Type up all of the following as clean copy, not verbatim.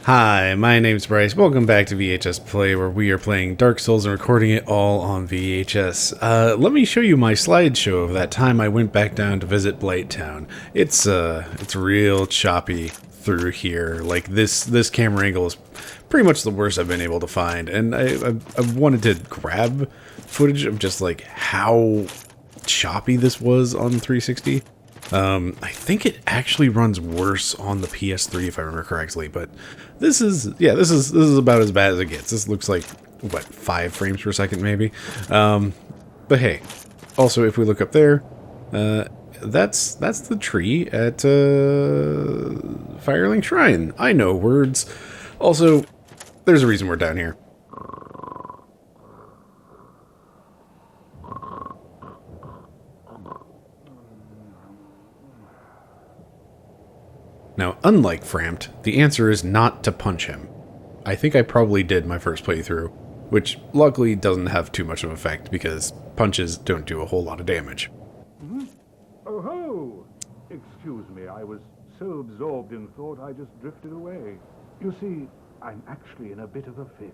Hi, my name's Bryce. Welcome back to VHS Play, where we are playing Dark Souls and recording it all on VHS. Let me show you my slideshow of that time I went back down to visit Blighttown. It's real choppy through here. Like, this camera angle is pretty much the worst I've been able to find, and I wanted to grab footage of just, like, how choppy this was on 360. I think it actually runs worse on the PS3 if I remember correctly, but this is about as bad as it gets. This looks like, what, 5 frames per second maybe? But hey, also if we look up there, that's the tree at Firelink Shrine. I know words. Also, there's a reason we're down here. Now, unlike Frampt, the answer is not to punch him. I think I probably did my first playthrough, which luckily doesn't have too much of an effect because punches don't do a whole lot of damage. Oh ho! Excuse me, I was so absorbed in thought I just drifted away. You see, I'm actually in a bit of a fix.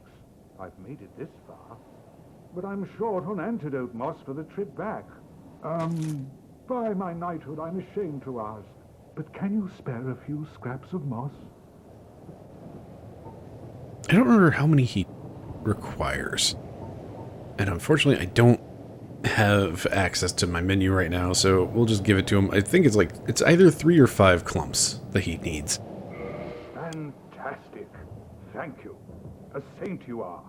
I've made it this far, but I'm short on antidote moss for the trip back. By my knighthood, I'm ashamed to ask, but can you spare a few scraps of moss? I don't remember how many he requires. And unfortunately, I don't have access to my menu right now, so we'll just give it to him. I think it's either 3 or 5 clumps that he needs. Fantastic. Thank you. A saint you are.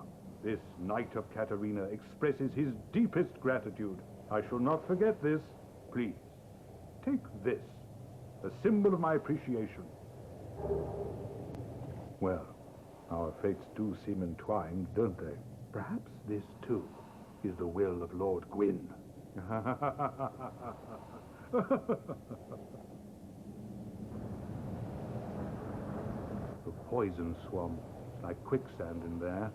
This Knight of Katarina expresses his deepest gratitude. I shall not forget this. Please, take this. A symbol of my appreciation. Well, our fates do seem entwined, don't they? Perhaps this, too, is the will of Lord Gwyn. The poison swamp, like quicksand in there.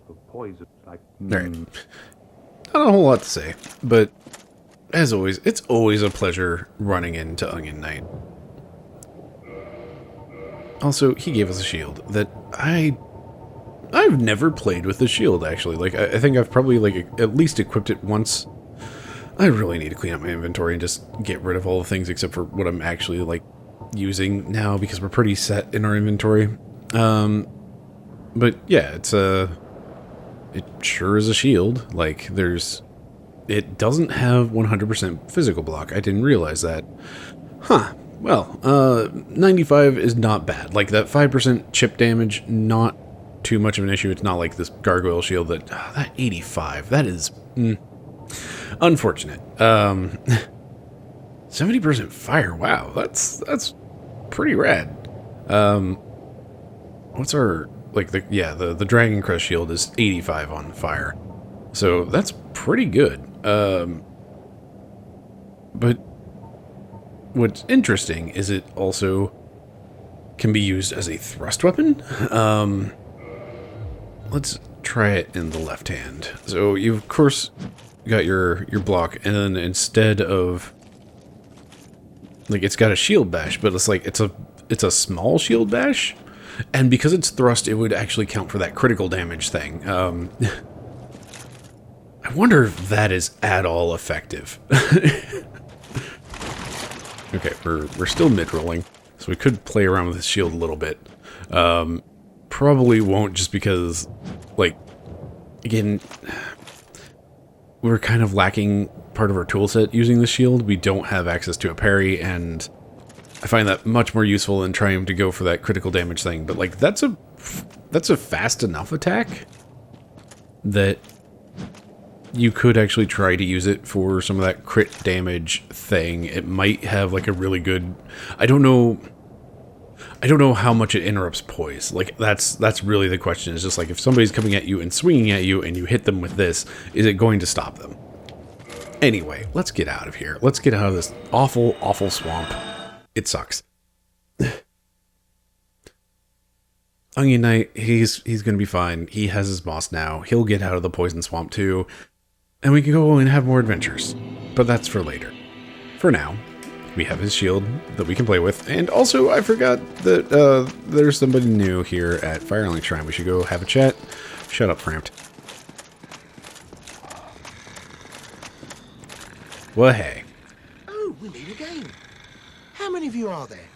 The poison, like... Alright. Not a whole lot to say, but as always, it's always a pleasure running into Onion Knight. Also, he gave us a shield that I've never played with the shield, actually. Like, I think I've probably, like, at least equipped it once. I really need to clean up my inventory and just get rid of all the things except for what I'm actually, like, using now, because we're pretty set in our inventory. But, yeah, it sure is a shield. Like, it doesn't have 100% physical block. I didn't realize that. Huh. Well, 95 is not bad. Like, that 5% chip damage, not too much of an issue. It's not like this gargoyle shield that 85, that is unfortunate. 70% fire. Wow, that's pretty rad. What's our, like, the Dragon Crest shield is 85 on fire. So that's pretty good. But what's interesting is it also can be used as a thrust weapon. Let's try it in the left hand. So you of course got your block, and then instead of, like, it's got a shield bash, but it's like it's a small shield bash, and because it's thrust, it would actually count for that critical damage thing. I wonder if that is at all effective. Okay, we're still mid-rolling, so we could play around with the shield a little bit. Probably won't, just because, like, again, we're kind of lacking part of our toolset using the shield. We don't have access to a parry, and I find that much more useful than trying to go for that critical damage thing. But, like, that's a fast enough attack that you could actually try to use it for some of that crit damage thing. It might have, like, a really good... I don't know how much it interrupts poise. Like, that's really the question. It's just like, if somebody's coming at you and swinging at you and you hit them with this, is it going to stop them? Anyway, let's get out of here. Let's get out of this awful, awful swamp. It sucks. Onion Knight, he's going to be fine. He has his boss now. He'll get out of the poison swamp too. And we can go and have more adventures. But that's for later. For now, We have his shield that we can play with. And also, I forgot that there's somebody new here at Firelink Shrine. We should go have a chat. Shut up, Framped. Well, hey. Oh, we meet again. How many of you are there?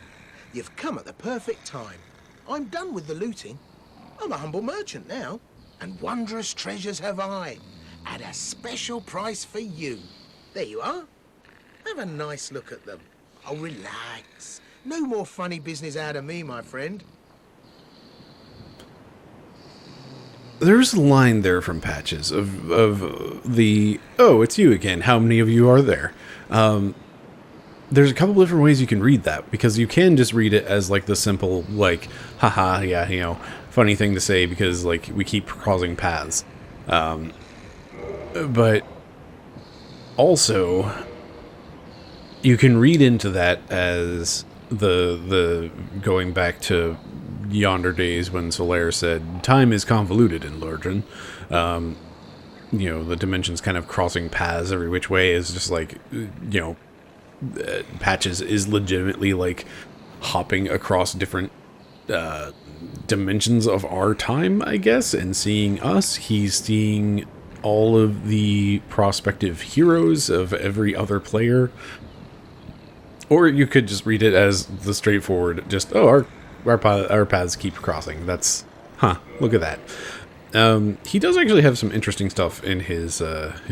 You've come at the perfect time. I'm done with the looting. I'm a humble merchant now, and wondrous treasures have I, at a special price for you. There you are. Have a nice look at them. Oh, relax. No more funny business out of me, my friend. There's a line there from Patches of the, oh, it's you again. How many of you are there? There's a couple different ways you can read that, because you can just read it as like the simple, like, haha, yeah, you know, funny thing to say because like we keep crossing paths. But also you can read into that as the going back to yonder days when Solaire said, time is convoluted in Lordran. You know, the dimensions kind of crossing paths every which way is just like, you know, Patches is legitimately like hopping across different dimensions of our time, I guess, and seeing us. He's seeing all of the prospective heroes of every other player. Or you could just read it as the straightforward, just, oh, our paths keep crossing. That's, huh, look at that. He does actually have some interesting stuff in his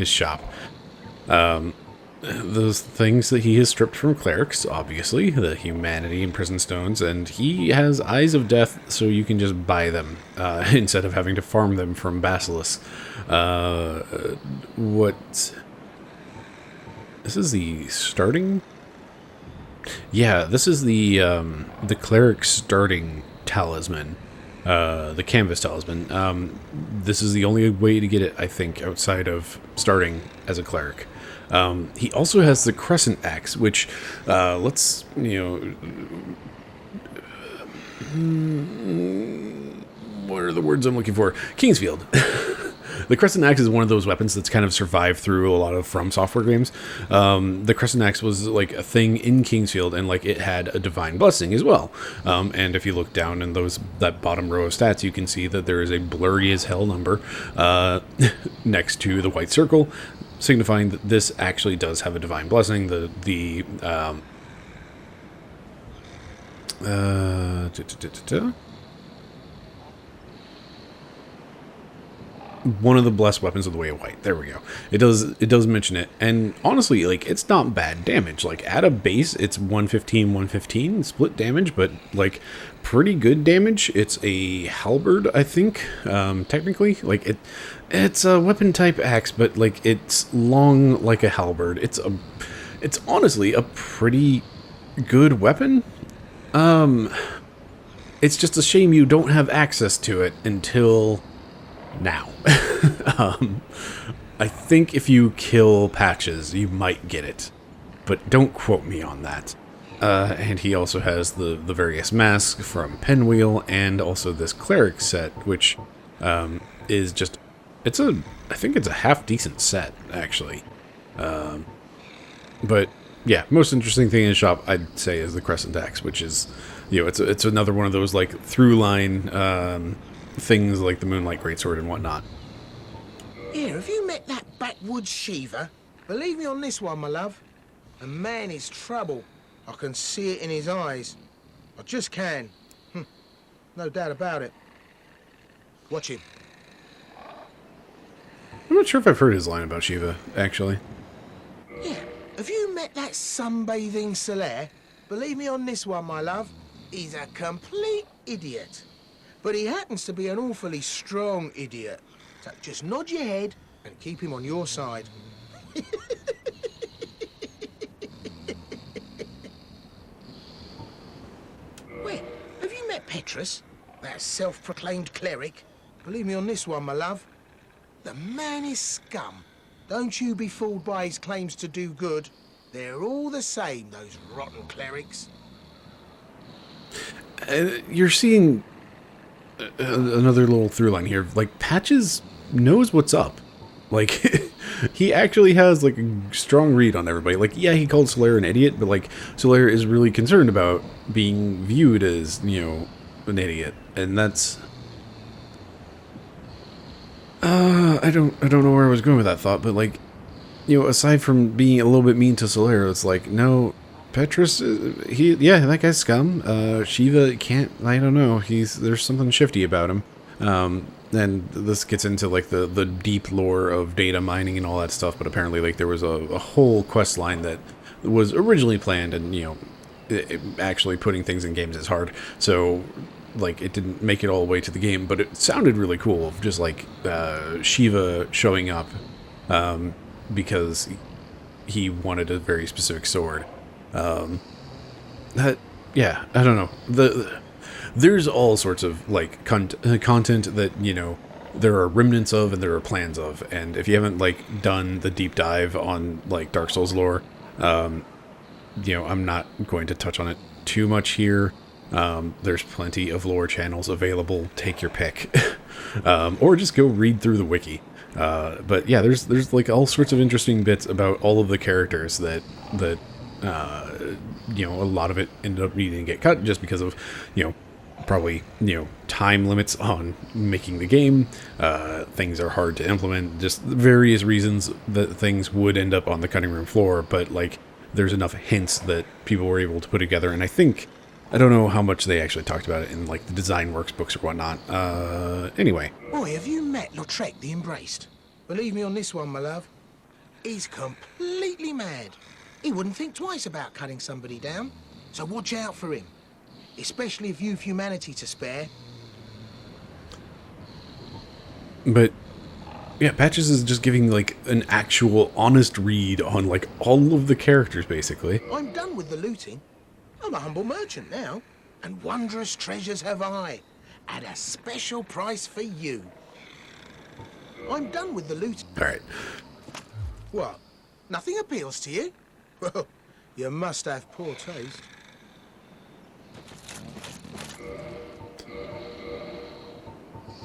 shop. Those things that he has stripped from clerics, obviously, the humanity and prison stones, and he has Eyes of Death, so you can just buy them, instead of having to farm them from basilisks. This is the starting? Yeah, this is the cleric starting talisman. The canvas talisman. This is the only way to get it, I think, outside of starting as a cleric. He also has the crescent axe, which, let's, you know, what are the words I'm looking for? Kingsfield. The Crescent Axe is one of those weapons that's kind of survived through a lot of From Software games. The Crescent Axe was like a thing in Kingsfield, and like it had a divine blessing as well. And if you look down in that bottom row of stats, you can see that there is a blurry as hell number next to the white circle, signifying that this actually does have a divine blessing. One of the blessed weapons of the Way of White. There we go. It does mention it, and honestly, like, it's not bad damage. Like, at a base, it's 115 split damage, but like pretty good damage. It's a halberd, I think, technically. Like, it's a weapon type axe, but like it's long like a halberd. It's honestly a pretty good weapon. It's just a shame you don't have access to it until now. I think if you kill Patches, you might get it, but don't quote me on that. And he also has the various masks from Pinwheel, and also this cleric set, which is just, I think it's a half decent set, actually. But yeah, most interesting thing in the shop, I'd say, is the Crescent Axe, which is, you know, it's another one of those like through line things like the Moonlight Greatsword and whatnot. Here, have you met that backwoods Shiva? Believe me on this one, my love. The man is trouble. I can see it in his eyes. I just can. No doubt about it. Watch him. I'm not sure if I've heard his line about Shiva, actually. Yeah, have you met that sunbathing Solaire? Believe me on this one, my love. He's a complete idiot. But he happens to be an awfully strong idiot. So just nod your head and keep him on your side. Wait, have you met Petrus? That self-proclaimed cleric? Believe me on this one, my love. The man is scum. Don't you be fooled by his claims to do good. They're all the same, those rotten clerics. You're seeing another little through line here. Like, Patches knows what's up. Like, He actually has like a strong read on everybody. Like, yeah, he called Solaire an idiot, but like Solaire is really concerned about being viewed as, you know, an idiot, and that's. I don't know where I was going with that thought, but like, you know, aside from being a little bit mean to Solaire, it's like, no, Petrus, yeah, that guy's scum. Shiva can't, I don't know, there's something shifty about him. And this gets into like the deep lore of data mining and all that stuff, but apparently like there was a whole quest line that was originally planned, and, you know, actually putting things in games is hard. So like it didn't make it all the way to the game, but it sounded really cool, just like Shiva showing up because he wanted a very specific sword. That, yeah, I don't know. There's all sorts of like content that, you know, there are remnants of and there are plans of, and if you haven't like done the deep dive on like Dark Souls lore, you know, I'm not going to touch on it too much here. There's plenty of lore channels available. Take your pick, or just go read through the wiki. But yeah, there's like all sorts of interesting bits about all of the characters that you know, a lot of it ended up needing to get cut just because of, you know, probably, you know, time limits on making the game. Things are hard to implement, just various reasons that things would end up on the cutting room floor, but like there's enough hints that people were able to put together, and I don't know how much they actually talked about it in like the design works books or whatnot. Anyway. Boy, have you met Lautrec the Embraced? Believe me on this one, my love. He's completely mad. He wouldn't think twice about cutting somebody down. So watch out for him. Especially if you've humanity to spare. But yeah, Patches is just giving like an actual honest read on like all of the characters, basically. I'm done with the looting. I'm a humble merchant now. And wondrous treasures have I. At a special price for you. I'm done with the looting. Alright. What? Nothing appeals to you? Well, you must have poor taste.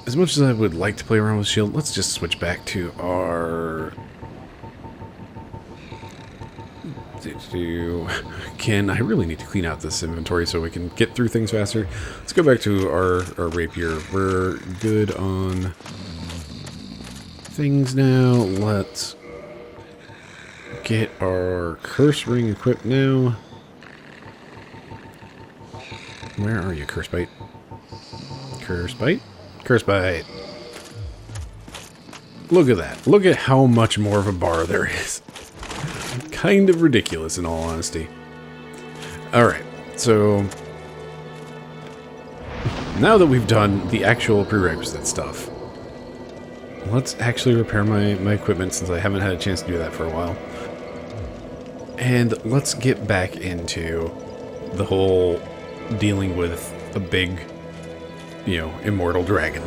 As much as I would like to play around with Shield, let's just switch back to our... I really need to clean out this inventory so we can get through things faster. Let's go back to our rapier. We're good on things now. Let's get our curse ring equipped now. Where are you, Curse Bite? Curse Bite? Curse Bite. Look at that. Look at how much more of a bar there is. Kind of ridiculous, in all honesty. Alright, so now that we've done the actual prerequisite stuff, let's actually repair my equipment, since I haven't had a chance to do that for a while. And let's get back into the whole dealing with a big, you know, immortal dragon.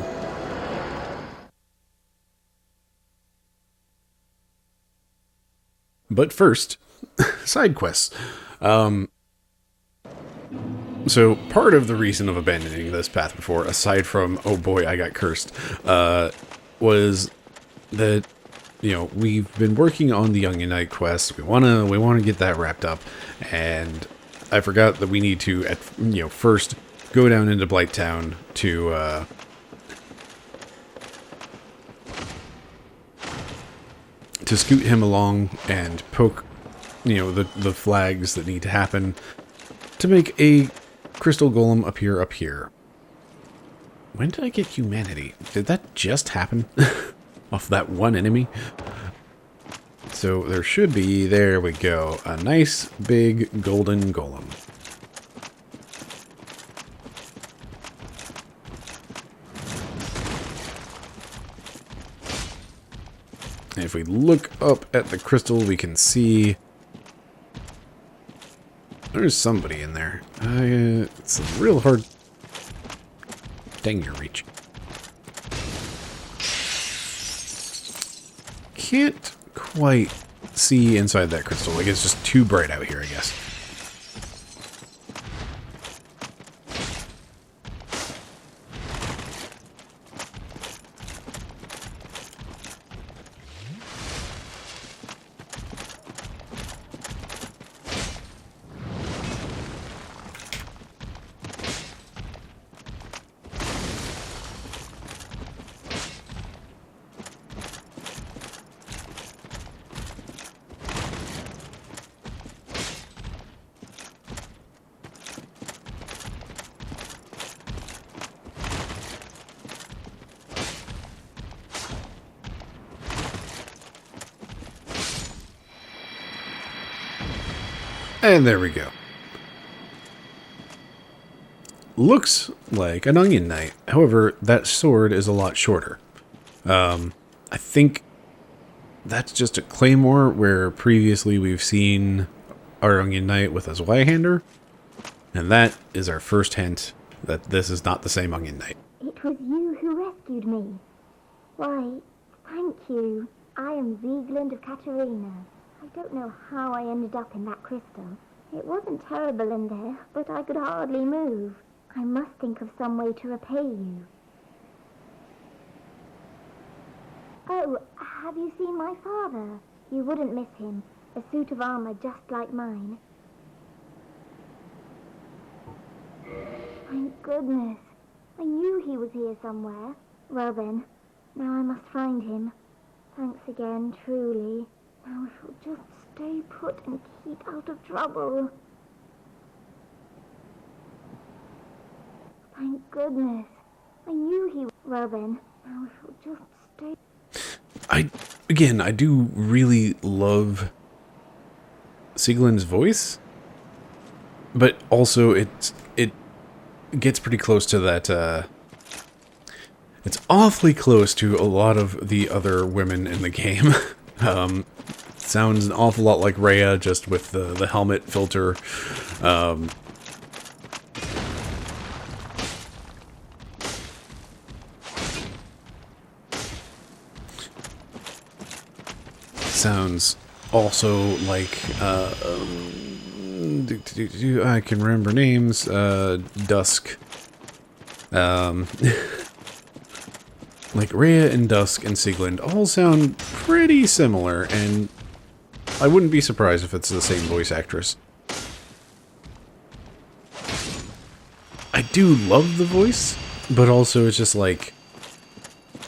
But first, side quests. So part of the reason of abandoning this path before, aside from, oh boy, I got cursed, was that, you know, we've been working on the Young Unite quest. We wanna get that wrapped up, and I forgot that we need to, first go down into Blighttown to scoot him along and poke, you know, the flags that need to happen to make a crystal golem appear up here. When did I get humanity? Did that just happen? Off that one enemy? So there should be, there we go, a nice big golden golem. And if we look up at the crystal, we can see there's somebody in there. It's a real hard thing to reach. Can't quite see inside that crystal. Like, it's just too bright out here, I guess. And there we go. Looks like an onion knight. However, that sword is a lot shorter. I think that's just a claymore, where previously we've seen our onion knight with a Zweihander. And that is our first hint that this is not the same onion knight. It was you who rescued me. Why, thank you. I am Vigeland of Katerina. I don't know how I ended up in that crystal. It wasn't terrible in there, but I could hardly move. I must think of some way to repay you. Oh, have you seen my father? You wouldn't miss him. A suit of armor just like mine. Thank goodness. I knew he was here somewhere. Well then, now I must find him. Thanks again, truly. Now I shall just stay put and keep out of trouble. Thank goodness. I knew he... Well then, now I shall just stay... I do really love Sieglin's voice, but also it gets pretty close to that, it's awfully close to a lot of the other women in the game. Sounds an awful lot like Rhea, just with the helmet filter. Sounds also like, I can remember names, Dusk. Like Rhea and Dusk and Sieglind all sound pretty similar, and I wouldn't be surprised if it's the same voice actress. I do love the voice, but also it's just like,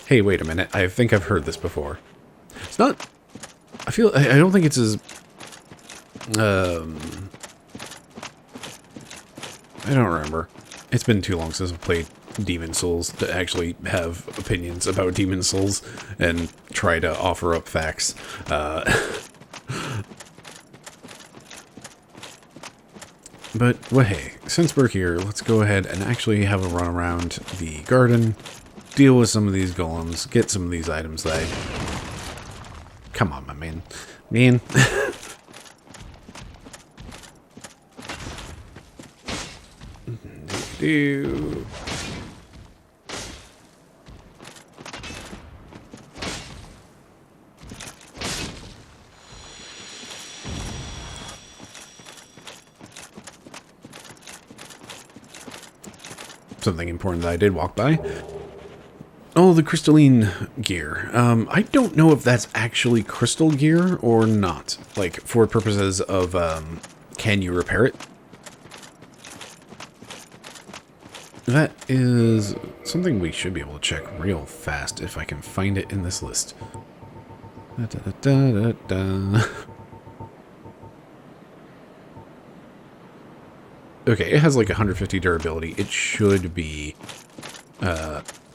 hey, wait a minute, I think I've heard this before. It's not... I don't think it's as... I don't remember. It's been too long since I've played Demon Souls to actually have opinions about Demon Souls and try to offer up facts. But, well, hey, since we're here, let's go ahead and actually have a run around the garden, deal with some of these golems, get some of these items that I... Come on, my man. Man. Do. Something important that I did walk by. Oh, the crystalline gear. I don't know if that's actually crystal gear or not. Like, for purposes of, can you repair it? That is something we should be able to check real fast if I can find it in this list. Da, da, da, da, da. Okay, it has like 150 durability. It should be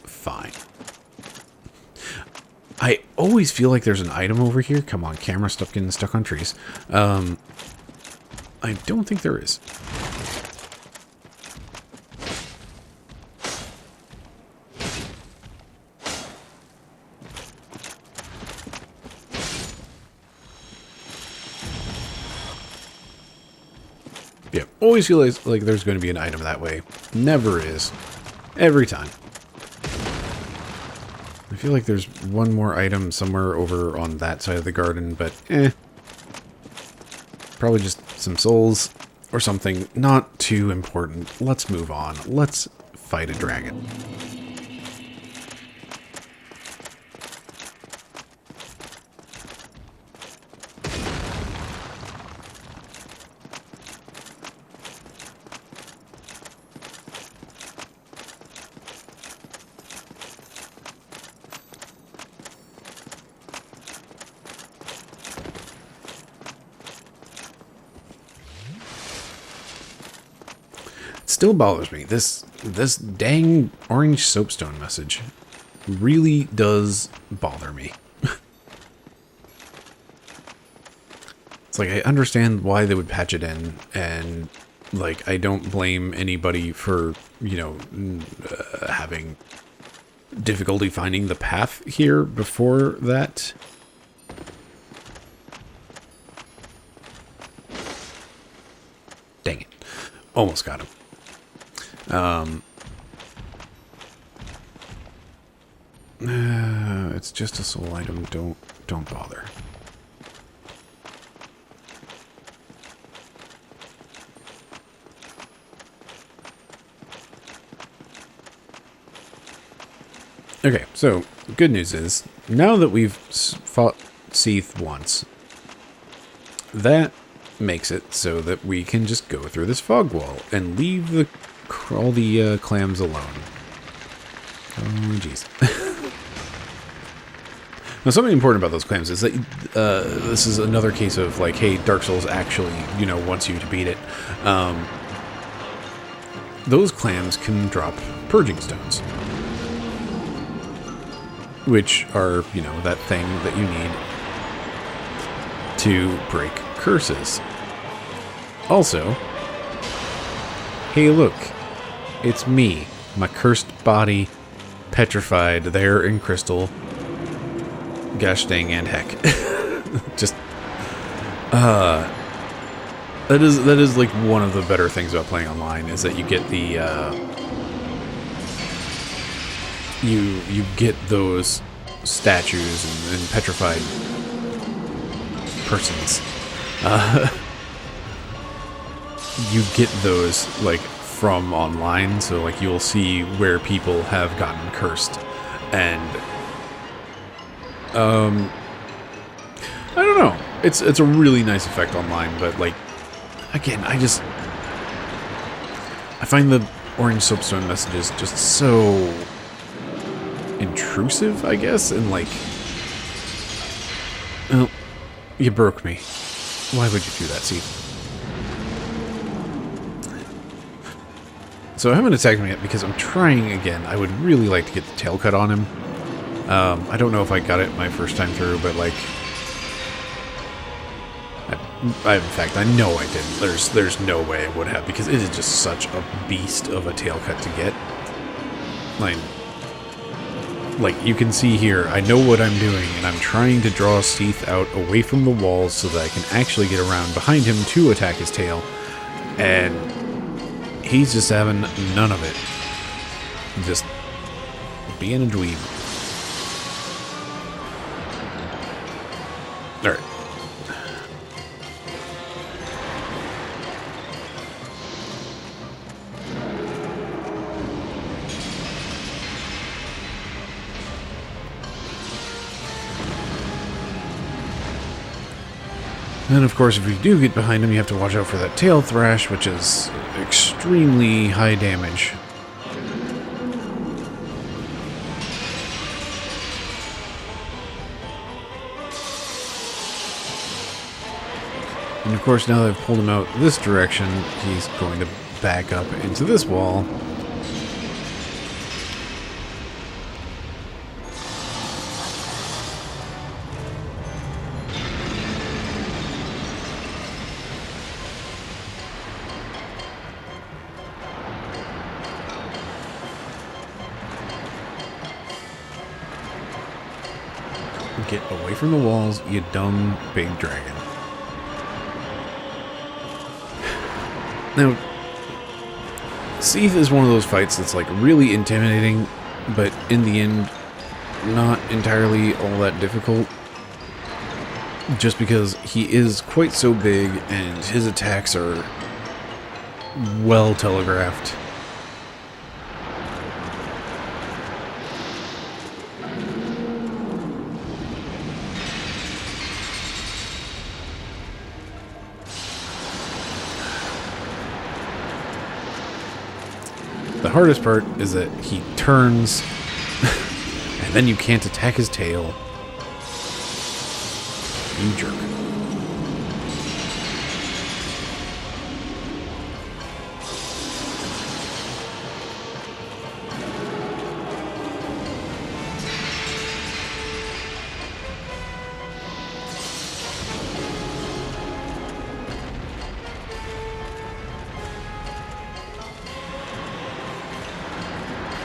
fine. I always feel like there's an item over here. Come on, camera, stop getting stuck on trees. I don't think there is. Yeah, always feel like there's going to be an item that way. Never is. Every time. I feel like there's one more item somewhere over on that side of the garden, but probably just some souls or something. Not too important. Let's move on. Let's fight a dragon. Still bothers me. This dang orange soapstone message really does bother me. It's like, I understand why they would patch it in, and, like, I don't blame anybody for, you know, having difficulty finding the path here before that. Dang it. Almost got him. It's just a soul item. Don't bother. Okay, so good news is, now that we've fought Seath once, that makes it so that we can just go through this fog wall and leave all the clams alone. Oh, jeez. Now, something important about those clams is that this is another case of, like, hey, Dark Souls actually, you know, wants you to beat it. Those clams can drop purging stones, which are, you know, that thing that you need to break curses. Also, hey, look, it's me, my cursed body, petrified there in crystal. Gosh dang and heck. Just that is like one of the better things about playing online, is that you get the you get those statues and petrified persons. You get those like from online, so like you'll see where people have gotten cursed, and I don't know. It's a really nice effect online, but like again, I find the orange soapstone messages just so intrusive, I guess, and like, oh, you broke me. Why would you do that, Seath? So I haven't attacked him yet because I'm trying again. I would really like to get the tail cut on him. I don't know if I got it my first time through, but like, in fact, I know I didn't. There's no way I would have, because it is just such a beast of a tail cut to get. Like you can see here, I know what I'm doing, and I'm trying to draw Seath out away from the walls so that I can actually get around behind him to attack his tail, and he's just having none of it. Just being a dweeb. Alright. And of course, if you do get behind him, you have to watch out for that tail thrash, which is extremely high damage. And of course, now that I've pulled him out this direction, he's going to back up into this wall. Get away from the walls, you dumb big dragon. Now, Seath is one of those fights that's like really intimidating, but in the end, not entirely all that difficult. Just because he is quite so big and his attacks are well telegraphed. The hardest part is that he turns, and then you can't attack his tail. You jerk.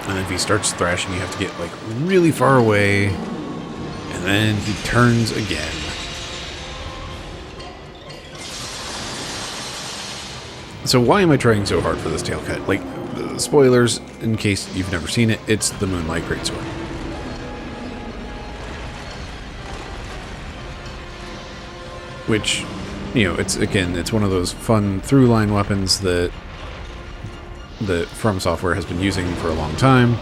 And if he starts thrashing, you have to get like really far away. And then he turns again. So why am I trying so hard for this tail cut? Like, spoilers, in case you've never seen it, it's the Moonlight Greatsword. Which, you know, it's one of those fun through-line weapons that From Software has been using for a long time.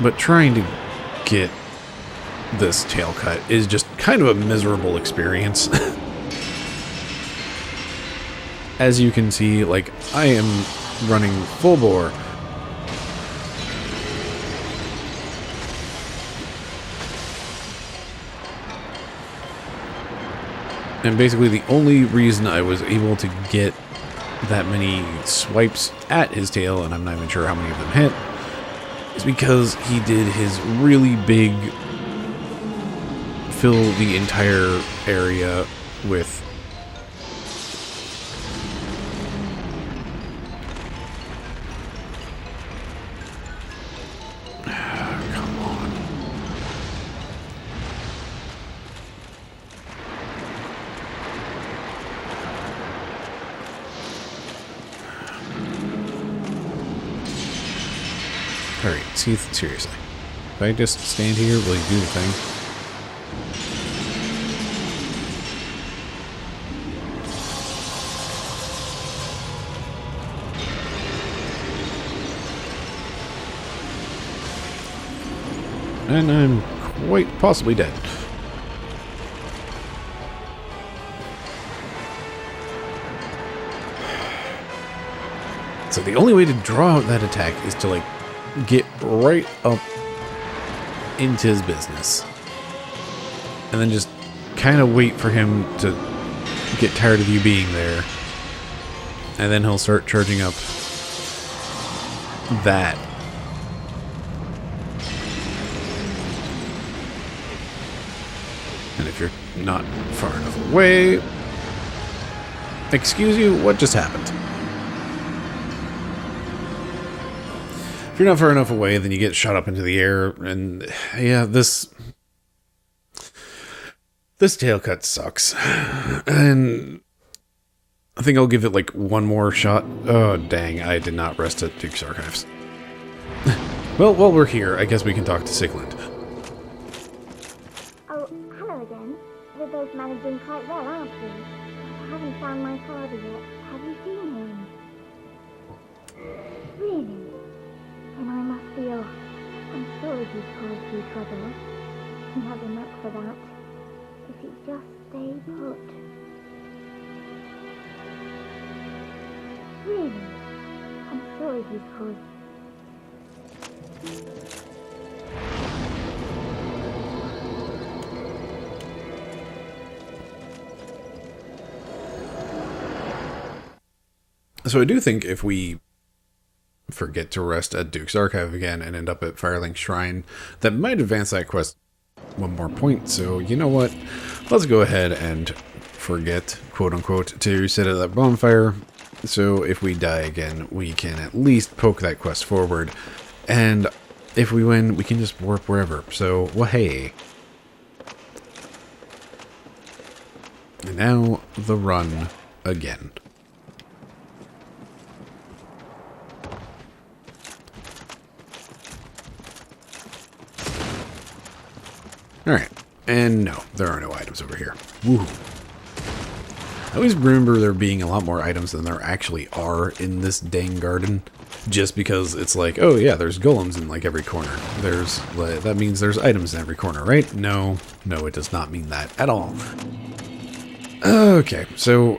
But trying to get this tail cut is just kind of a miserable experience. As you can see, like, I am running full bore. And basically the only reason I was able to get that many swipes at his tail, and I'm not even sure how many of them hit, is because he did his really big fill the entire area with come on. Alright, Seath, seriously. If I just stand here, will you do the thing? And I'm quite possibly dead. So the only way to draw out that attack is to, like, get right up into his business. And then just kind of wait for him to get tired of you being there. And then he'll start charging up that. And if you're not far enough away... Excuse you, what just happened? If you're not far enough away, then you get shot up into the air, and yeah, this tail cut sucks. And I think I'll give it like one more shot. Oh, dang, I did not rest at Duke's Archives. Well, while we're here, I guess we can talk to Sigland. We're both managing quite well, aren't we? I haven't found my father yet. Have you seen him? Really? Then I must be off. I'm sorry he's caused you trouble. He has a knack for that. If you just stay put. Really? I'm sorry he's caused... So I do think if we forget to rest at Duke's Archive again and end up at Firelink Shrine, that might advance that quest one more point. So you know what? Let's go ahead and forget, quote-unquote, to sit at that bonfire. So if we die again, we can at least poke that quest forward. And if we win, we can just warp wherever. So, well, hey. And now the run again. Alright, and no, there are no items over here. Woo. I always remember there being a lot more items than there actually are in this dang garden. Just because it's like, oh yeah, there's golems in like every corner. That means there's items in every corner, right? No, it does not mean that at all. Okay, so...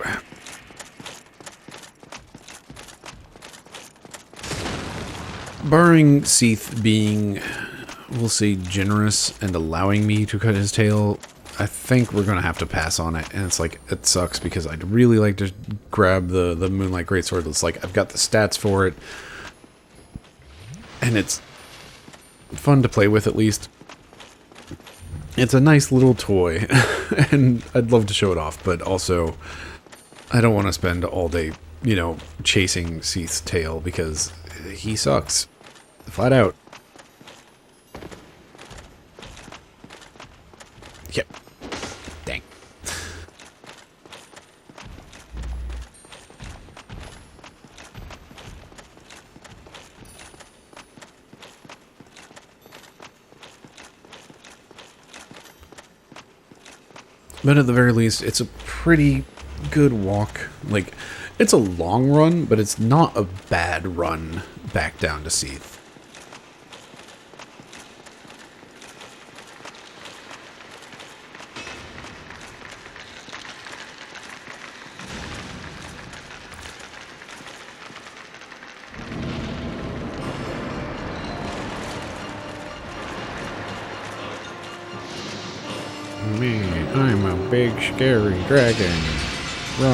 barring Seath being... we'll say generous and allowing me to cut his tail, I think we're gonna have to pass on it. And it's like, it sucks because I'd really like to grab the Moonlight Greatsword. It's like, I've got the stats for it, and it's fun to play with. At least it's a nice little toy and I'd love to show it off, but also I don't want to spend all day, you know, chasing Seath's tail because he sucks. Flat out. Yep. Dang. But at the very least, it's a pretty good walk. Like, it's a long run, but it's not a bad run back down to Seath. Me, I'm a big scary dragon. Roar.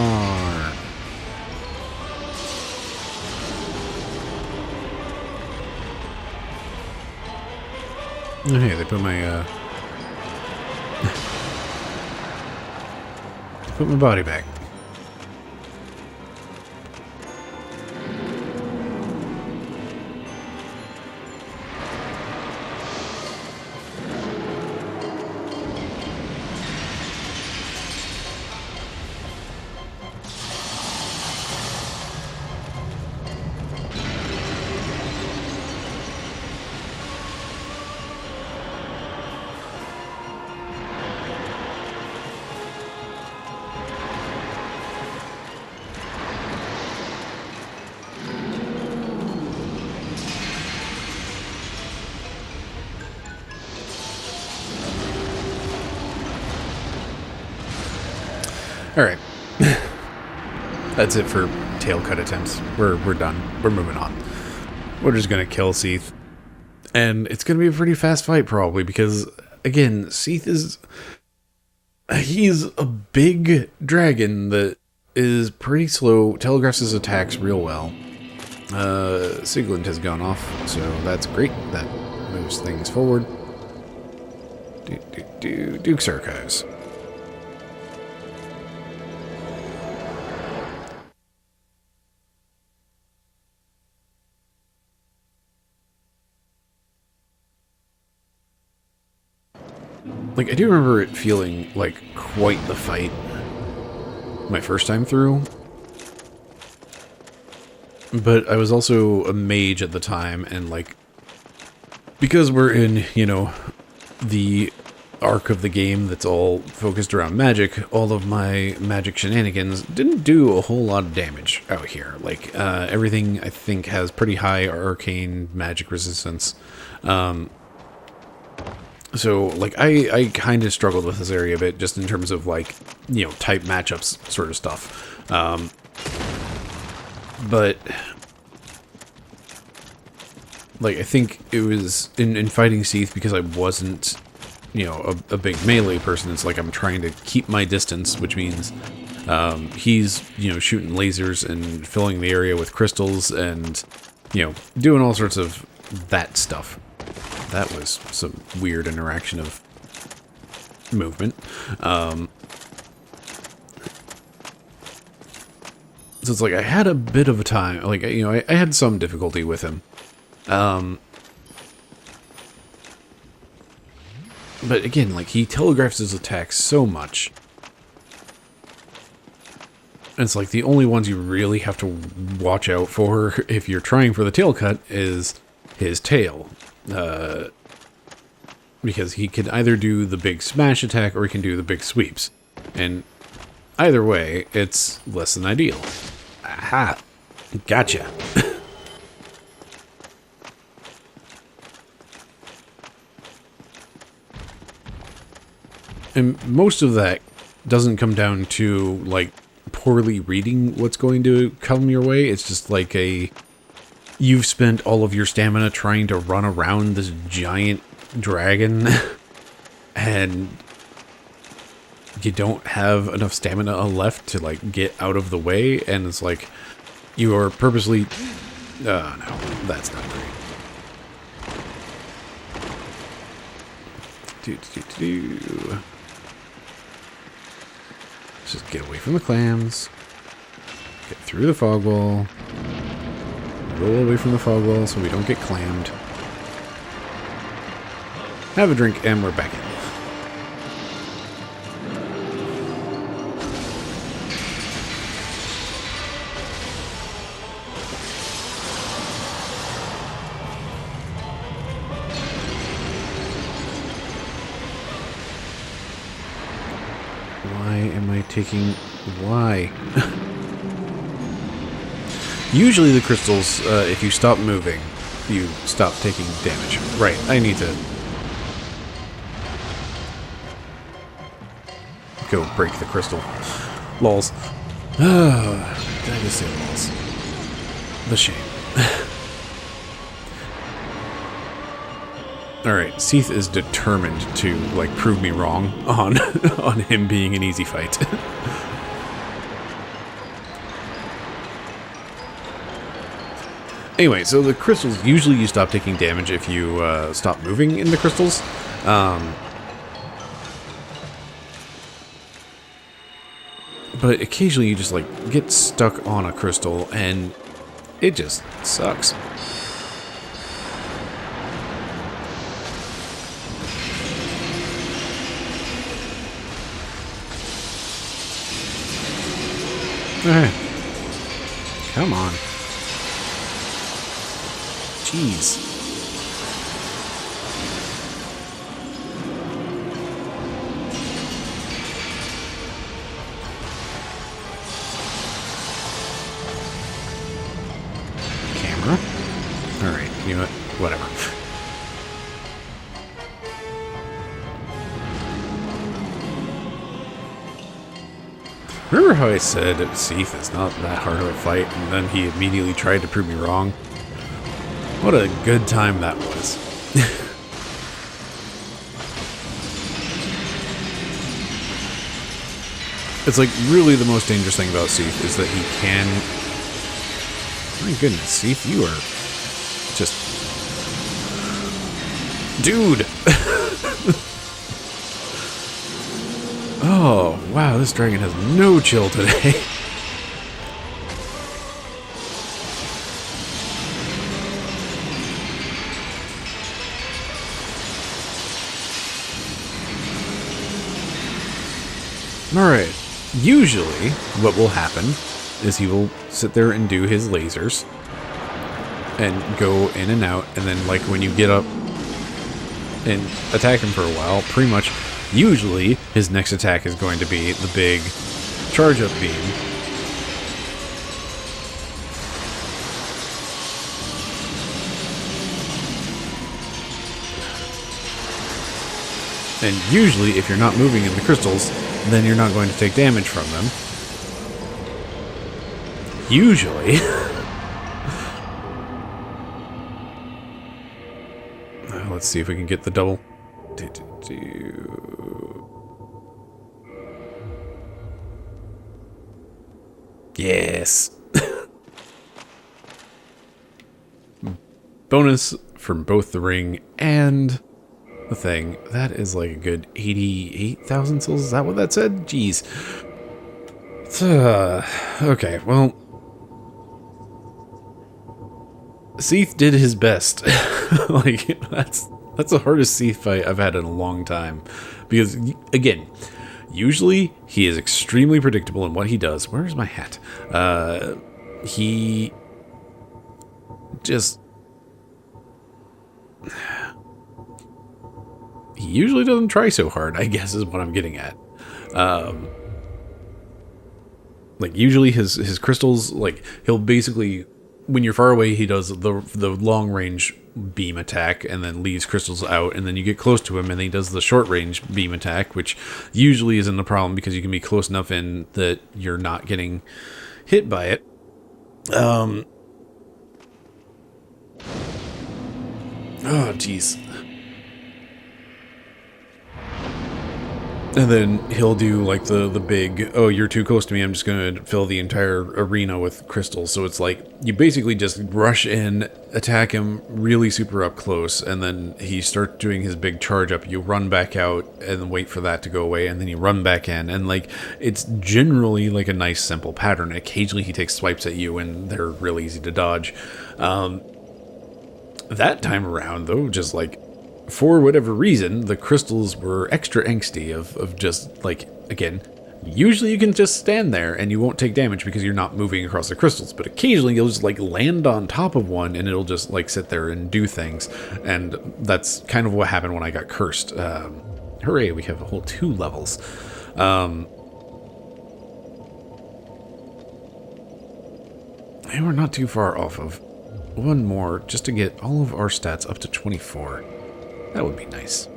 Oh, hey, they put my, they put my body back. Alright. That's it for tail cut attempts. We're done. We're moving on. We're just gonna kill Seath. And it's gonna be a pretty fast fight probably because, again, Seath is... He's a big dragon that is pretty slow, telegraphs his attacks real well. Siglent has gone off, so that's great. That moves things forward. Duke's Archives. Like, I do remember it feeling like quite the fight my first time through. But I was also a mage at the time, and like, because we're in, you know, the arc of the game that's all focused around magic, all of my magic shenanigans didn't do a whole lot of damage out here. Like, everything I think has pretty high arcane magic resistance. So, like, I kind of struggled with this area a bit, just in terms of, like, you know, type matchups sort of stuff. But, like, I think it was, in fighting Seath, because I wasn't, you know, a big melee person, it's like I'm trying to keep my distance, which means he's, you know, shooting lasers and filling the area with crystals and, you know, doing all sorts of that stuff. That was some weird interaction of movement. So it's like I had a bit of a time, like, you know, I had some difficulty with him. But again, like, he telegraphs his attacks so much. And it's like the only ones you really have to watch out for if you're trying for the tail cut is his tail. Because he can either do the big smash attack or he can do the big sweeps. And either way, it's less than ideal. Aha! Gotcha! And most of that doesn't come down to, like, poorly reading what's going to come your way. It's just like you've spent all of your stamina trying to run around this giant dragon and you don't have enough stamina left to, like, get out of the way, and it's like you are purposely... no, that's not great. Let's just get away from the clams. through the fog wall. Roll away from the fog wall so we don't get clammed. Have a drink, and we're back in. Why am I taking... Why? Usually the crystals, if you stop moving, you stop taking damage. Right, I need to... go break the crystal. Lols. Did I just say lols? The shame. Alright, Seath is determined to, like, prove me wrong on, on him being an easy fight. Anyway, so the crystals, usually you stop taking damage if you stop moving in the crystals. But occasionally you just, like, get stuck on a crystal, and it just sucks. Alright. Come on. Jeez. Camera. Alright, you know what? Whatever. Remember how I said Seath is not that hard of a fight, and then he immediately tried to prove me wrong? What a good time that was. It's like really the most dangerous thing about Seath is that he can... My goodness, Seath, you are just... Dude! Oh, wow, this dragon has no chill today. Alright, usually what will happen is he will sit there and do his lasers and go in and out, and then like when you get up and attack him for a while, pretty much usually his next attack is going to be the big charge up beam. And usually if you're not moving in the crystals, then you're not going to take damage from them. Usually. Let's see if we can get the double. Yes. Bonus from both the ring and the thing. That is like a good 88,000 souls. Is that what that said? Jeez. Okay, well. Seath did his best. Like, that's the hardest Seath fight I've had in a long time. Because, again, usually he is extremely predictable in what he does. Where's my hat? He just... He usually doesn't try so hard, I guess, is what I'm getting at. Like, usually his crystals, like, he'll basically... When you're far away, he does the long-range beam attack and then leaves crystals out, and then you get close to him and he does the short-range beam attack, which usually isn't a problem because you can be close enough in that you're not getting hit by it. Oh, jeez. And then he'll do like the big, oh, you're too close to me, I'm just going to fill the entire arena with crystals. So it's like you basically just rush in, attack him really super up close, and then he starts doing his big charge up. You run back out and wait for that to go away, and then you run back in. And like it's generally like a nice simple pattern. Occasionally he takes swipes at you and they're really easy to dodge. That time around though, just like for whatever reason, the crystals were extra angsty of just, like, again, usually you can just stand there and you won't take damage because you're not moving across the crystals, but occasionally you'll just, like, land on top of one and it'll just, like, sit there and do things, and that's kind of what happened when I got cursed. Hooray, we have a whole 2 levels. And we're not too far off of one more just to get all of our stats up to 24. That would be nice.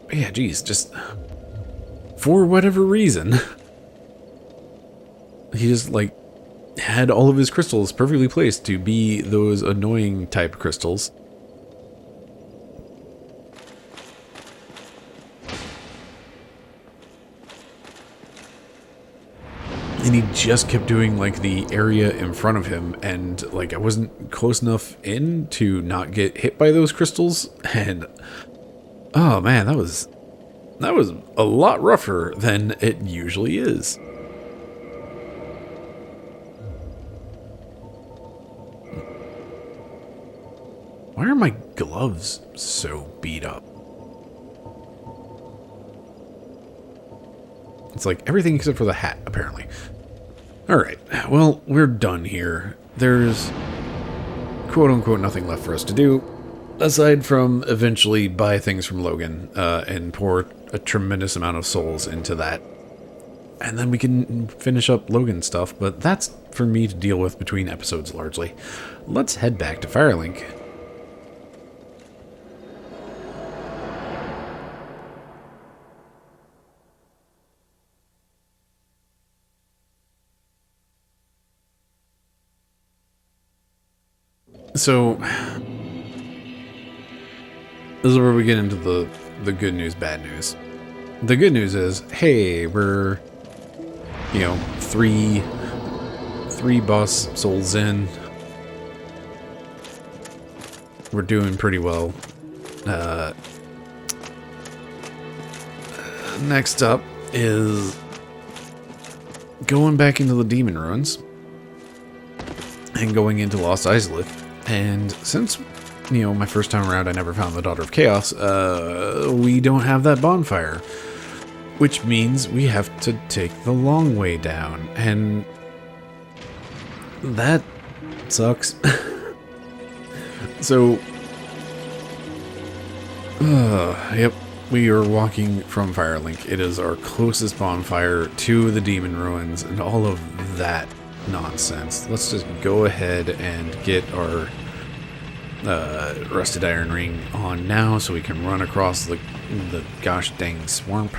But yeah, geez, just for whatever reason, he just like had all of his crystals perfectly placed to be those annoying type crystals. And he just kept doing like the area in front of him, and like I wasn't close enough in to not get hit by those crystals, and oh man, that was a lot rougher than it usually is. Why are my gloves so beat up? It's like everything except for the hat, apparently. Alright, well, we're done here. There's quote-unquote nothing left for us to do, aside from eventually buy things from Logan and pour a tremendous amount of souls into that. And then we can finish up Logan stuff, but that's for me to deal with between episodes largely. Let's head back to Firelink. So, this is where we get into the good news, bad news. The good news is, hey, we're, you know, three boss souls in. We're doing pretty well. Next up is going back into the Demon Ruins and going into Lost Izalith. And since, you know, my first time around I never found the Daughter of Chaos, we don't have that bonfire. Which means we have to take the long way down. And that sucks. So, yep, we are walking from Firelink. It is our closest bonfire to the Demon Ruins and all of that nonsense. Let's just go ahead and get our Rusted Iron Ring on now so we can run across the gosh dang swamp.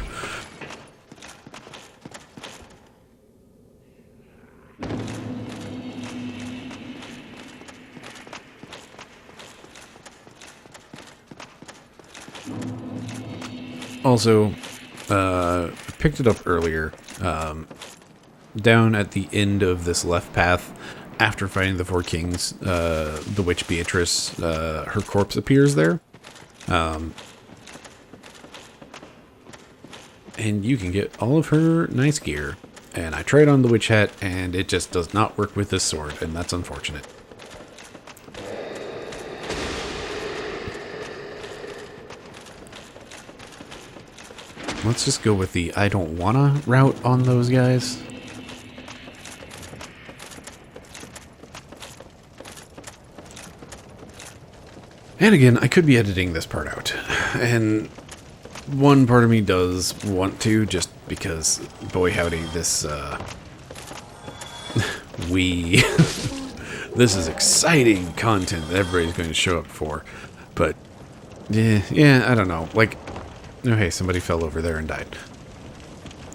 Also, I picked it up earlier, down at the end of this left path, after fighting the 4 kings, the witch Beatrice, her corpse appears there. And you can get all of her nice gear. And I tried on the witch hat, and it just does not work with this sword, and that's unfortunate. Let's just go with the I don't wanna route on those guys. And again, I could be editing this part out. And one part of me does want to, just because, boy howdy, this, this is exciting content that everybody's going to show up for. But, yeah, I don't know. Like, oh, hey, somebody fell over there and died.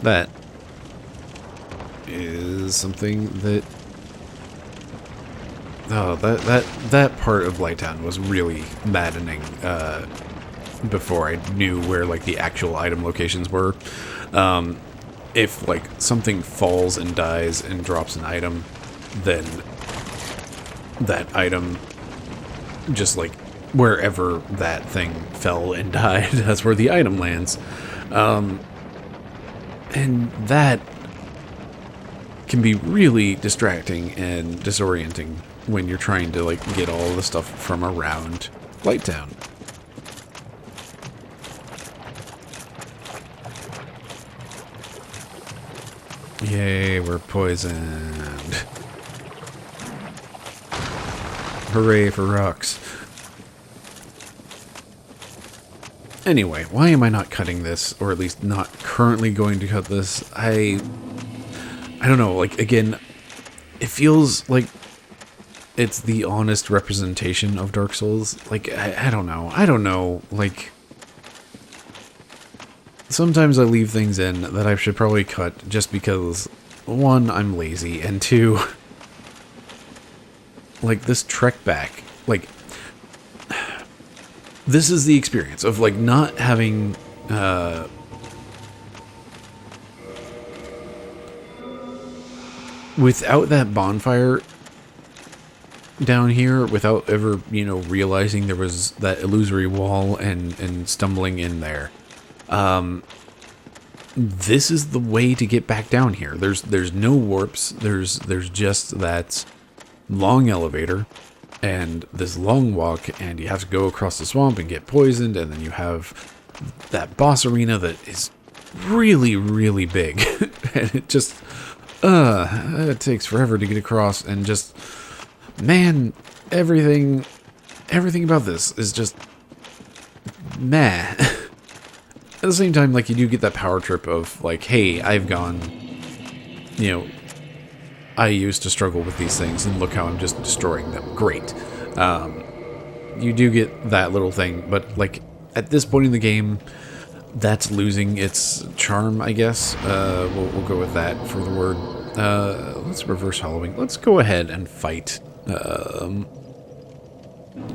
That is something that... Oh, that part of Blighttown was really maddening, before I knew where, like, the actual item locations were. If, like, something falls and dies and drops an item, then that item, just, like, wherever that thing fell and died, that's where the item lands. And that can be really distracting and disorienting when you're trying to, like, get all the stuff from around Blighttown. Yay, we're poisoned. Hooray for rocks. Anyway, why am I not cutting this, or at least not currently going to cut this? I don't know, like, again, it feels like it's the honest representation of Dark Souls. Like, I don't know. I don't know, like... Sometimes I leave things in that I should probably cut just because, one, I'm lazy, and two, like, this trek back, like, this is the experience of, like, not having, without that bonfire down here, without ever, you know, realizing there was that illusory wall and stumbling in there. This is the way to get back down here. There's no warps. There's just that long elevator and this long walk, and you have to go across the swamp and get poisoned, and then you have that boss arena that is really, really big. And it just it takes forever to get across, and just, man, everything about this is just meh. At the same time, like, you do get that power trip of, like, hey, I've gone, you know, I used to struggle with these things, and look how I'm just destroying them. Great. You do get that little thing, but, like, at this point in the game, that's losing its charm, I guess. We'll go with that for the word. Let's reverse hollowing. Let's go ahead and fight,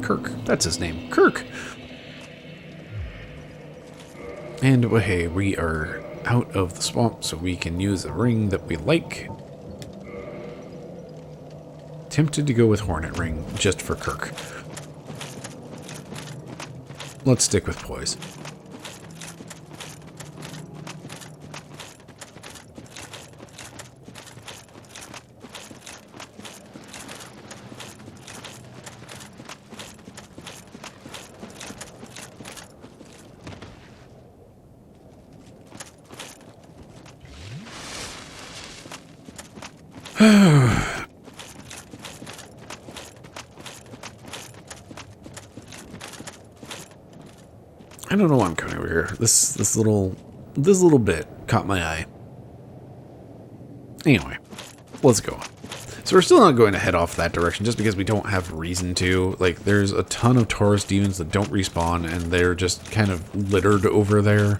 Kirk. That's his name. Kirk! And, well, hey, we are out of the swamp, so we can use a ring that we like. Tempted to go with Hornet Ring, just for Kirk. Let's stick with Poise. I don't know why I'm coming over here. This little bit caught my eye. Anyway, let's go on. So we're still not going to head off that direction just because we don't have reason to. Like, there's a ton of Taurus demons that don't respawn, and they're just kind of littered over there.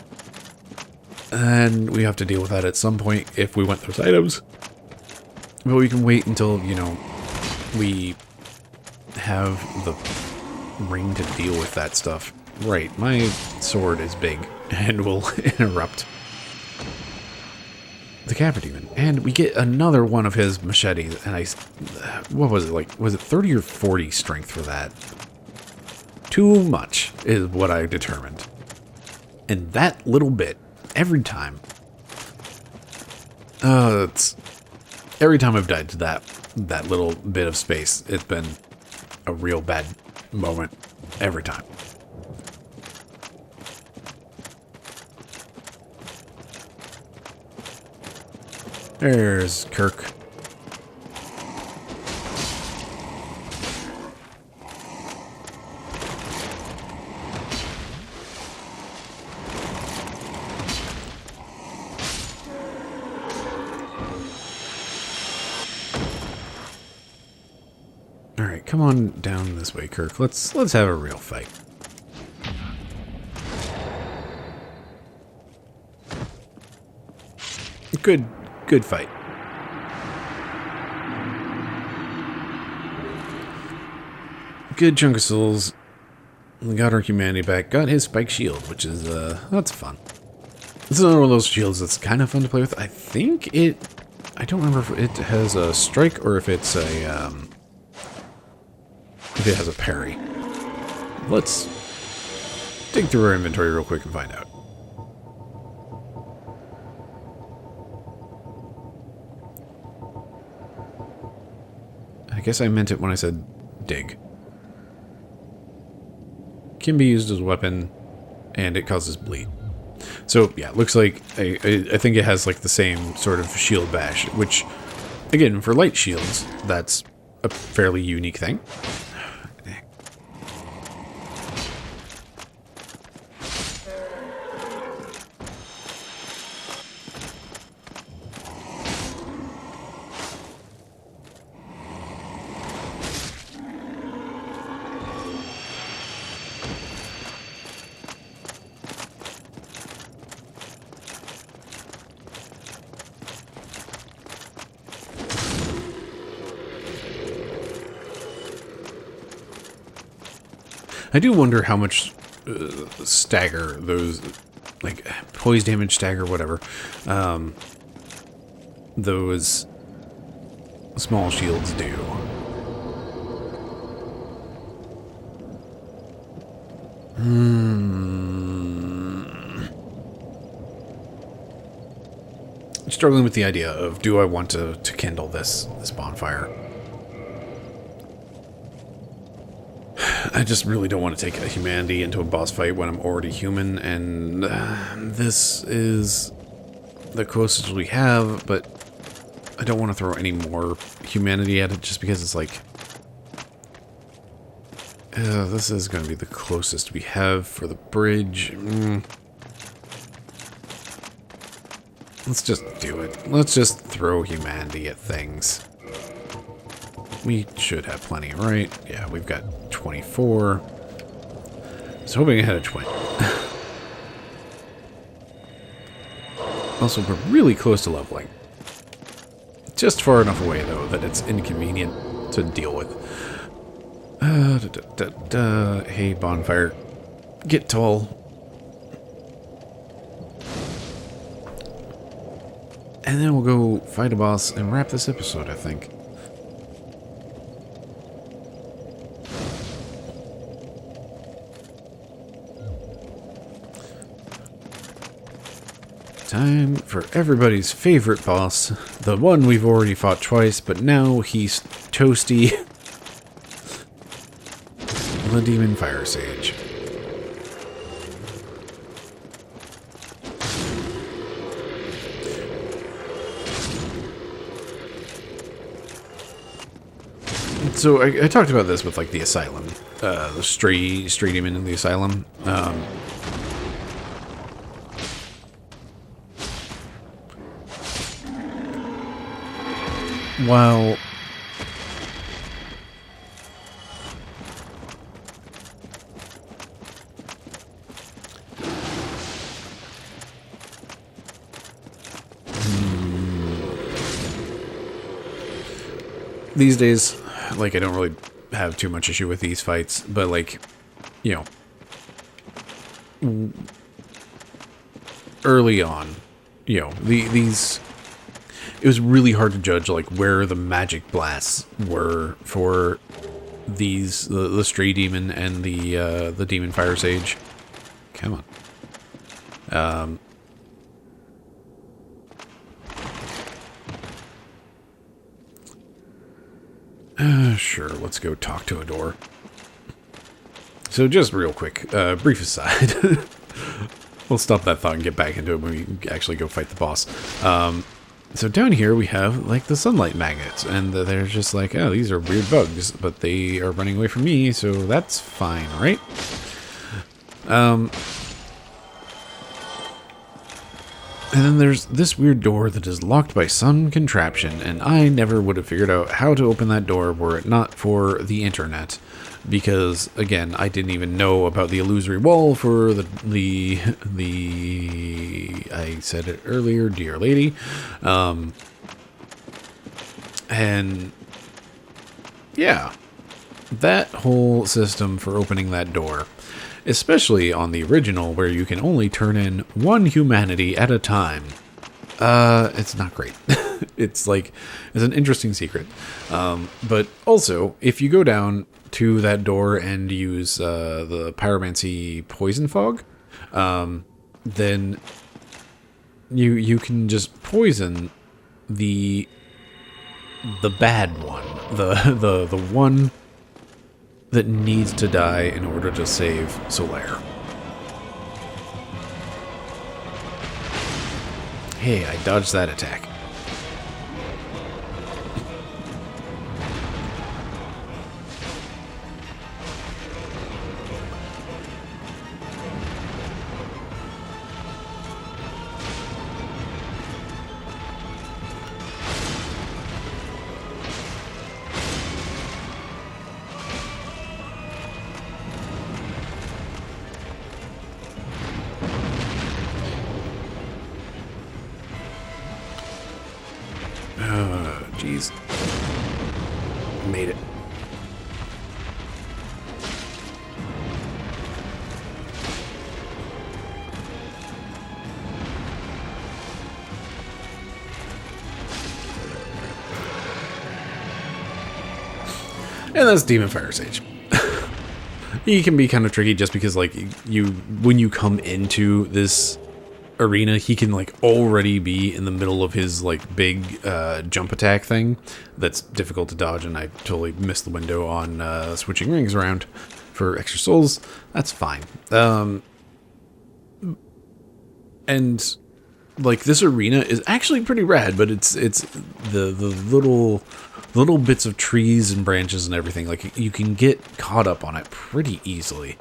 And we have to deal with that at some point if we want those items. But we can wait until, you know, we have the ring to deal with that stuff. Right, my sword is big and will interrupt the Capra Demon. And we get another one of his machetes, and what was it, like, was it 30 or 40 strength for that? Too much is what I determined. And that little bit, every time, every time I've died to that little bit of space, it's been a real bad moment every time. There's Kirk. All right, come on down this way, Kirk. Let's have a real fight. Good fight. Good chunk of souls. We got our humanity back. Got his spike shield, which is, that's fun. This is another one of those shields that's kind of fun to play with. I think it... I don't remember if it has a strike or if it's a, if it has a parry. Let's dig through our inventory real quick and find out. I guess I meant it when I said dig. Can be used as a weapon, and it causes bleed. So, yeah, it looks like, I think it has, like, the same sort of shield bash, which, again, for light shields, that's a fairly unique thing. I do wonder how much stagger those, like, poise damage, stagger, whatever, those small shields do. Struggling with the idea of, do I want to kindle this bonfire? I just really don't want to take a humanity into a boss fight when I'm already human, and this is the closest we have, but I don't want to throw any more humanity at it just because it's like... this is going to be the closest we have for the bridge. Let's just do it. Let's just throw humanity at things. We should have plenty, right? Yeah, we've got 24. I was hoping I had a 20. Also, we're really close to leveling. Just far enough away, though, that it's inconvenient to deal with. Hey, bonfire. Get tall. And then we'll go fight a boss and wrap this episode, I think. Time for everybody's favorite boss. The one we've already fought twice, but now he's toasty. The Demon Fire Sage. So I talked about this with, like, the Asylum. The stray demon in the Asylum. While these days, like, I don't really have too much issue with these fights, but, like, you know, early on, you know, these... It was really hard to judge, like, where the magic blasts were for these, the Stray Demon and the Demon Fire Sage. Come on. Sure, let's go talk to a door. So just real quick, brief aside. We'll stop that thought and get back into it when we actually go fight the boss. So down here we have, like, the sunlight magnets, and they're just like, oh, these are weird bugs, but they are running away from me, so that's fine, right? And then there's this weird door that is locked by some contraption, and I never would have figured out how to open that door were it not for the internet. Because, again, I didn't even know about the illusory wall for the I said it earlier, dear lady. And, yeah, that whole system for opening that door, especially on the original where you can only turn in one humanity at a time, it's not great. It's an interesting secret. But also, if you go down to that door and use the pyromancy poison fog, then you can just poison the bad one, the one that needs to die in order to save Solaire. Hey, I dodged that attack. Jeez. Made it. And that's Demon Fire Sage. He can be kind of tricky just because, like, when you come into this arena, he can, like, already be in the middle of his, like, big jump attack thing that's difficult to dodge, and I totally missed the window on switching rings around for extra souls. That's fine. And, like, this arena is actually pretty rad, but it's the little bits of trees and branches and everything, like, you can get caught up on it pretty easily.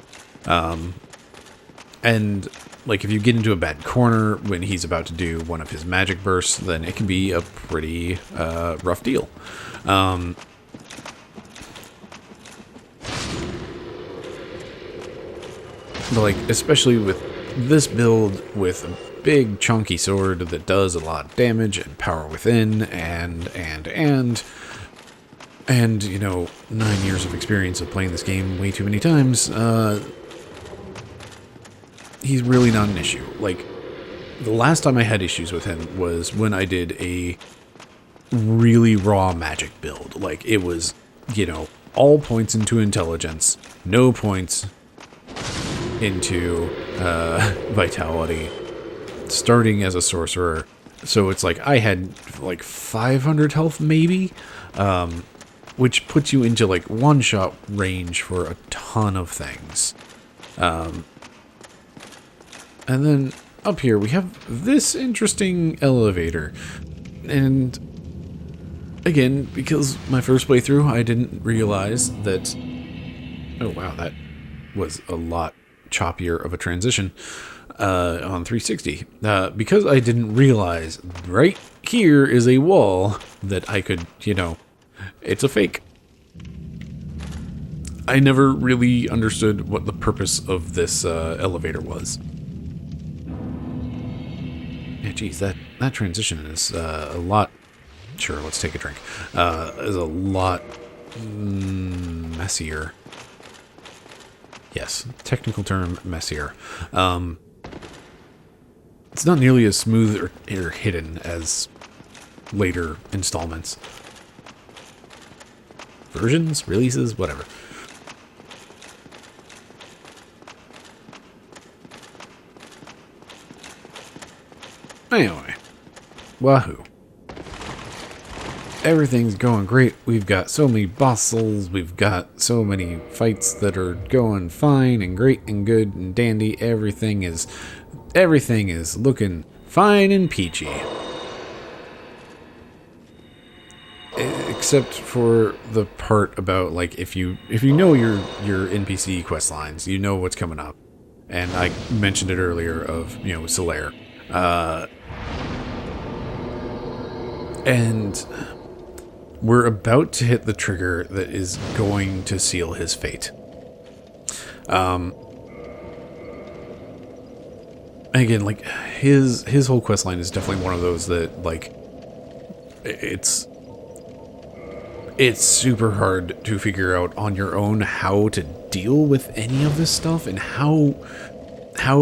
And, like, if you get into a bad corner when he's about to do one of his magic bursts, then it can be a pretty rough deal. But, like, especially with this build with a big chunky sword that does a lot of damage and power within and, you know, 9 years of experience of playing this game way too many times, he's really not an issue. Like, the last time I had issues with him was when I did a really raw magic build. Like, it was, you know, all points into intelligence, no points into vitality, starting as a sorcerer. So it's like I had like 500 health maybe, which puts you into like one-shot range for a ton of things. And then up here we have this interesting elevator. And again, because my first playthrough, I didn't realize that... Oh wow, that was a lot choppier of a transition on 360. Because I didn't realize right here is a wall that I could, you know, it's a fake. I never really understood what the purpose of this elevator was. Yeah, geez, that transition is a lot... Sure, let's take a drink. Is a lot messier. Yes, technical term, messier. It's not nearly as smooth or hidden as later installments. Versions, releases, whatever. Anyway, wahoo. Everything's going great. We've got so many boss souls. We've got so many fights that are going fine and great and good and dandy. Everything is looking fine and peachy. Except for the part about, like, if you know your NPC quest lines, you know what's coming up. And I mentioned it earlier of, you know, Solaire. And we're about to hit the trigger that is going to seal his fate. Again, like, his whole quest line is definitely one of those that, like, it's super hard to figure out on your own how to deal with any of this stuff and how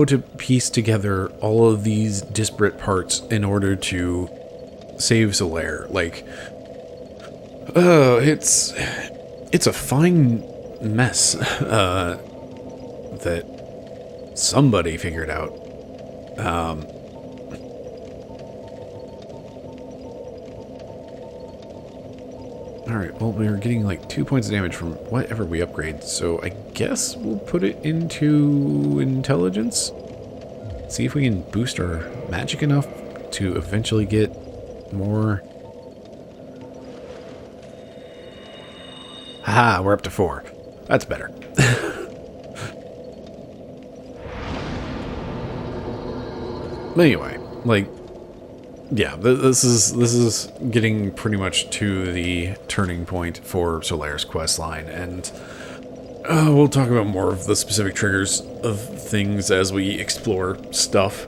to piece together all of these disparate parts in order to save Solaire. Like, it's a fine mess that somebody figured out. Alright, well, we were getting like 2 points of damage from whatever we upgrade, so I guess we'll put it into intelligence. See if we can boost our magic enough to eventually get more. Haha, we're up to 4. That's better. But anyway, like, yeah, this is getting pretty much to the turning point for Solaire's quest line, and we'll talk about more of the specific triggers of things as we explore stuff.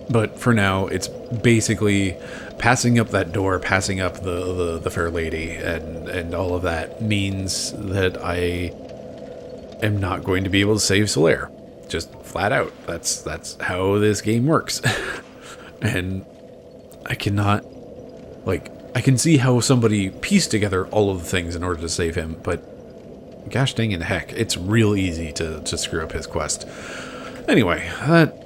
But for now, it's basically passing up that door, passing up the fair lady, and all of that means that I am not going to be able to save Solaire. Just flat out. That's how this game works. And I cannot, like, I can see how somebody pieced together all of the things in order to save him, but gosh dang it, heck, it's real easy to screw up his quest. Anyway, that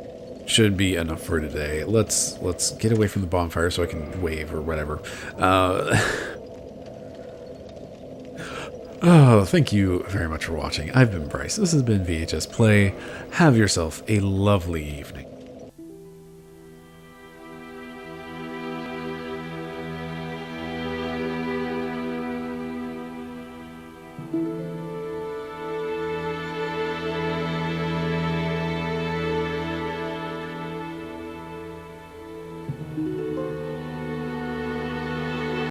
should be enough for today. Let's get away from the bonfire so I can wave or whatever. Oh, thank you very much for watching. I've been Bryce. This has been VHS Play. Have yourself a lovely evening.